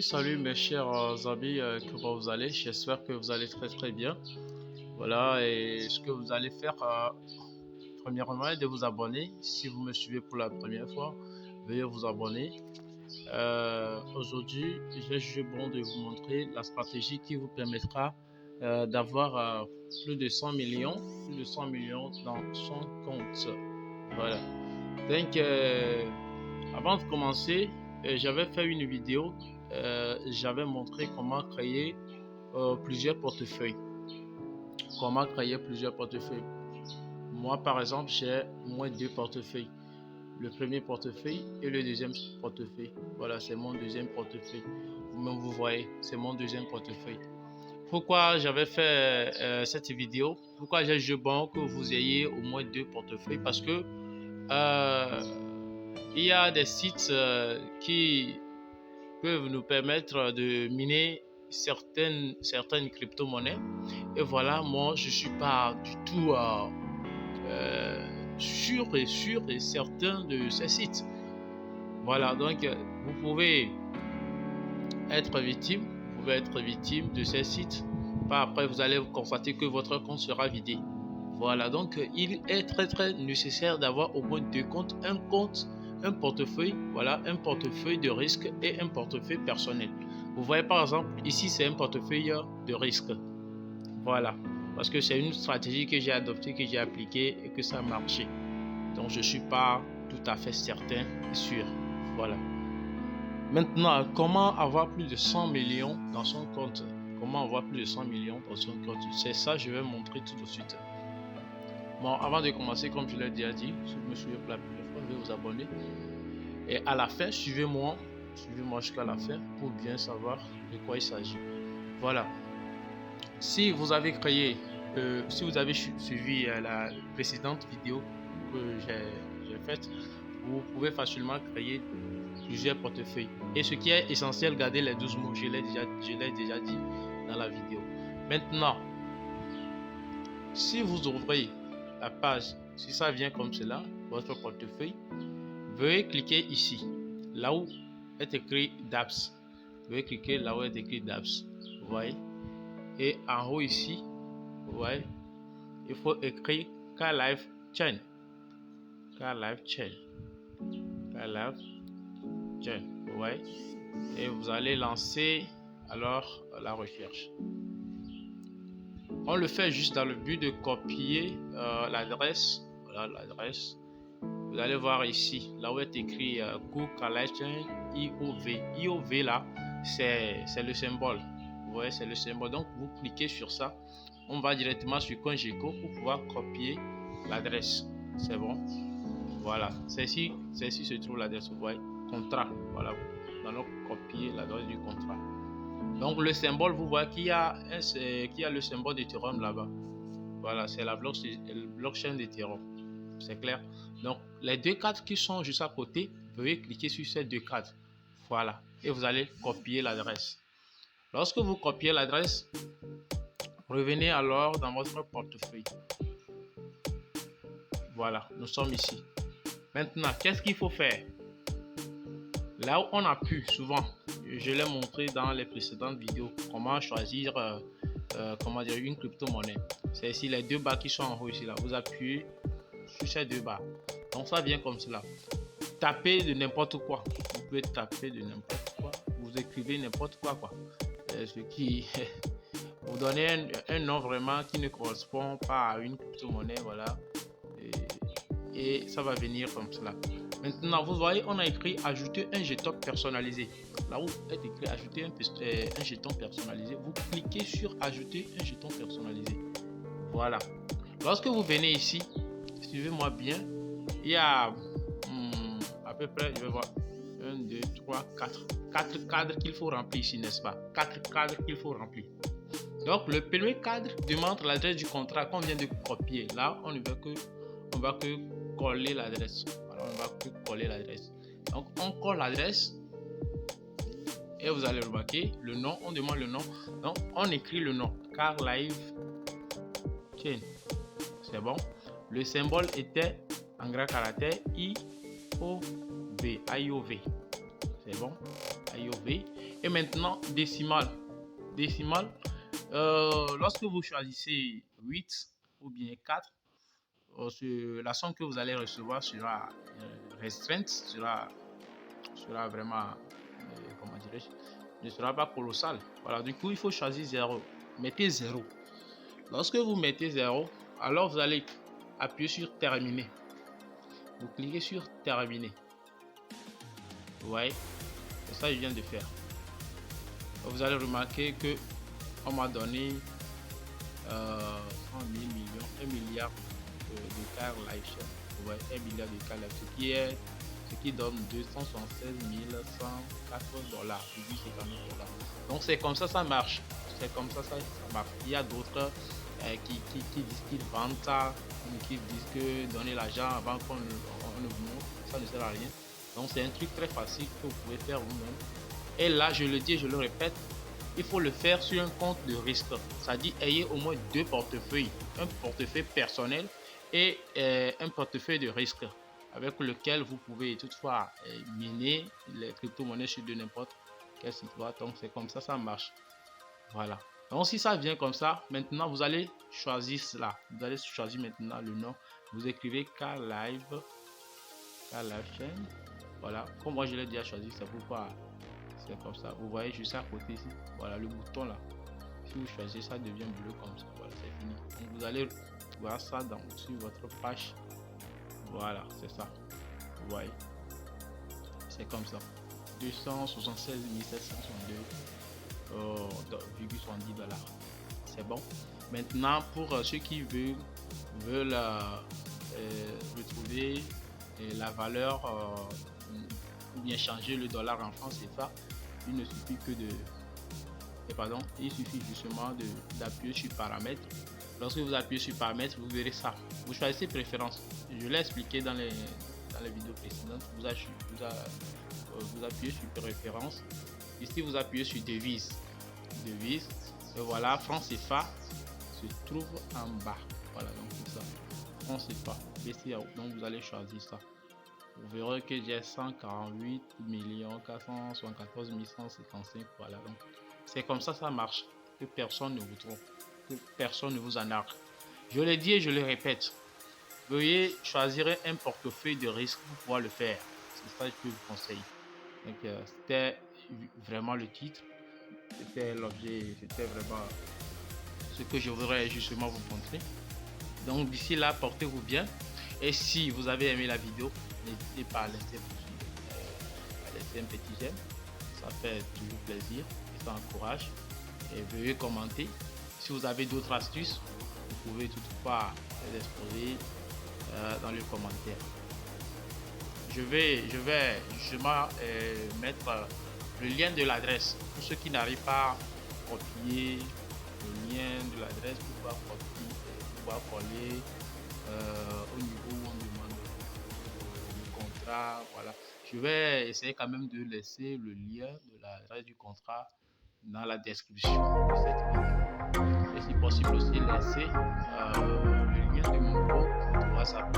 Salut mes chers amis, comment vous allez? J'espère que vous allez très bien. Voilà, et ce que vous allez faire, premièrement, est de vous abonner. Si vous me suivez pour la première fois, veuillez vous abonner. Aujourd'hui, j'ai jugé bon de vous montrer la stratégie qui vous permettra d'avoir plus de 100 millions, dans son compte. Voilà. Donc, avant de commencer, j'avais fait une vidéo, j'avais montré comment créer plusieurs portefeuilles. Comment créer plusieurs portefeuilles. Moi, par exemple, j'ai moins deux portefeuilles. Le premier portefeuille et le deuxième portefeuille. Voilà, c'est mon deuxième portefeuille. Vous-même, vous voyez, c'est mon deuxième portefeuille. Pourquoi j'avais fait cette vidéo? Pourquoi j'ai jugé bon que vous ayez au moins deux portefeuilles? Parce que il y a des sites qui peuvent nous permettre de miner certaines crypto-monnaies. Et voilà, moi, je ne suis pas du tout sûr et certain de ces sites. Voilà, donc vous pouvez être victime de ces sites. Par après, vous allez constater que votre compte sera vidé. Voilà, donc il est très nécessaire d'avoir au moins deux comptes. Un portefeuille, voilà, un portefeuille de risque et un portefeuille personnel. Vous voyez par exemple, ici c'est un portefeuille de risque. Voilà, parce que c'est une stratégie que j'ai adoptée, que j'ai appliquée et que ça a marché. Donc je ne suis pas tout à fait certain et sûr. Voilà. Maintenant, comment avoir plus de 100 millions dans son compte? Comment avoir plus de 100 millions dans son compte? C'est ça que je vais montrer tout de suite. Bon, avant de commencer, comme je l'ai déjà dit, si vous me suivez pour la première fois, veuillez vous abonner. Et à la fin, suivez-moi jusqu'à la fin pour bien savoir de quoi il s'agit. Voilà. Si vous avez créé, si vous avez suivi la précédente vidéo que j'ai faite, vous pouvez facilement créer plusieurs portefeuilles. Et ce qui est essentiel, gardez les 12 mots, je l'ai déjà dit dans la vidéo. Maintenant, si vous ouvrez la page, si ça vient comme cela, votre portefeuille, veuillez cliquer ici, là où est écrit DApps. Veuillez cliquer là où est écrit DApps. Vous voyez? Et en haut ici, vous voyez, il faut écrire K-Live Chain. K-Live Chain. K-Live Chain. Vous voyez? Et vous allez lancer alors la recherche. On le fait juste dans le but de copier l'adresse. Voilà l'adresse. Vous allez voir ici, là où est écrit Cook-Live-Chain IOV. IOV là, c'est le symbole. Vous voyez, c'est le symbole. Donc vous cliquez sur ça. On va directement sur CoinGecko pour pouvoir copier l'adresse. C'est bon. Voilà. C'est ici se trouve l'adresse. Vous voyez, contrat. Voilà. Nous allons copier l'adresse du contrat. Donc le symbole, vous voyez qu'il y a le symbole d'Ethereum là-bas. Voilà, c'est la blockchain d'Ethereum. C'est clair. Donc les deux cadres qui sont juste à côté, veuillez cliquer sur ces deux cadres. Voilà. Et vous allez copier l'adresse. Lorsque vous copiez l'adresse, revenez alors dans votre portefeuille. Voilà, nous sommes ici. Maintenant, qu'est-ce qu'il faut faire? Là où on appuie souvent, je l'ai montré dans les précédentes vidéos, comment choisir une crypto-monnaie. C'est ici les deux barres qui sont en haut ici là. Vous appuyez sur ces deux barres. Donc ça vient comme cela. Tapez de n'importe quoi. Vous pouvez taper de n'importe quoi. Vous écrivez n'importe quoi. Ce qui vous donnez un nom vraiment qui ne correspond pas à une crypto-monnaie. Voilà. Et ça va venir comme cela. Maintenant, vous voyez, on a écrit ajouter un jeton personnalisé. Là où est écrit ajouter un jeton personnalisé, vous cliquez sur ajouter un jeton personnalisé. Voilà. Lorsque vous venez ici, suivez-moi bien, il y a à peu près, je vais voir, 1, 2, 3, 4 cadres qu'il faut remplir ici, n'est-ce pas? 4 cadres qu'il faut remplir. Donc, le premier cadre demande l'adresse du contrat qu'on vient de copier. Là, on va que coller l'adresse. Voilà, on va que coller l'adresse. Donc, on colle l'adresse et vous allez remarquer le nom. On demande le nom. Donc, on écrit le nom. K-Live Chain. C'est bon. Le symbole était en gras caractère IOV. IOV. C'est bon. IOV. Et maintenant, décimal. Décimal, lorsque vous choisissez 8 ou bien 4, la somme que vous allez recevoir sera restreinte, sera vraiment, comment dirais-je, ne sera pas colossal. Voilà, du coup, il faut choisir 0. Mettez 0. Lorsque vous mettez 0, alors vous allez appuyer sur terminer. Vous cliquez sur terminer. Vous voyez, c'est ça que je viens de faire. Vous allez remarquer que on m'a donné 100 000 millions, 1 milliard de cas live share. Vous voyez, 1 milliard de cas live, ce qui donne 276 104 dollars. Donc c'est comme ça marche. C'est comme ça marche. Il y a d'autres qui disent qu'ils vendent ça, qui disent que donner l'argent avant qu'on ne vous montre, ça ne sert à rien. Donc c'est un truc très facile que vous pouvez faire vous-même. Et là, je le dis et je le répète, il faut le faire sur un compte de risque. C'est-à-dire, ayez au moins 2 portefeuilles. Un portefeuille personnel et un portefeuille de risque avec lequel vous pouvez toutefois miner les crypto-monnaies sur de n'importe quel site web. Donc, c'est comme ça, ça marche. Voilà. Donc, si ça vient comme ça, maintenant, vous allez choisir cela. Vous allez choisir maintenant le nom. Vous écrivez K-Live chaîne. Voilà. Comme moi, je l'ai déjà choisi, c'est pourquoi c'est comme ça. Vous voyez juste à côté ici. Voilà le bouton là. Si vous choisissez, ça devient bleu comme ça. Voilà, c'est fini. Donc, vous allez voir ça sur votre page. Voilà, c'est ça. Vous voyez. C'est comme ça. 276 762,70 $. C'est bon. Maintenant, pour ceux qui veulent retrouver la valeur ou bien changer le dollar en francs CFA, il ne suffit que de il suffit justement d'appuyer sur paramètres. Lorsque vous appuyez sur paramètres, vous verrez ça. Vous choisissez préférence. Je l'ai expliqué dans les vidéos précédentes. Vous appuyez sur préférence. Ici, vous appuyez sur devise. Et voilà, francs CFA se trouve en bas. Voilà, donc c'est ça. Francs CFA. BCAO. Donc vous allez choisir ça. Vous verrez que j'ai 148 474 155. Voilà, donc c'est comme ça marche. Que personne ne vous trompe, que personne ne vous en arque. Je le dis et je le répète. Veuillez choisir un portefeuille de risque pour pouvoir le faire. C'est ça que je vous conseille. Donc c'était vraiment le titre. C'était l'objet, c'était vraiment ce que je voudrais justement vous montrer. Donc d'ici là, portez-vous bien. Et si vous avez aimé la vidéo, n'hésitez pas à laisser un petit j'aime. Ça fait toujours plaisir et ça encourage. Et veuillez commenter. Si vous avez d'autres astuces, vous pouvez toutefois les exposer dans les commentaires. Je vais justement mettre le lien de l'adresse pour ceux qui n'arrivent pas à copier le lien de l'adresse pour pouvoir coller au niveau où on demande le contrat. Voilà. Je vais essayer quand même de laisser le lien de l'adresse du contrat dans la description de cette vidéo. Et si possible aussi laisser le lien de mon groupe WhatsApp.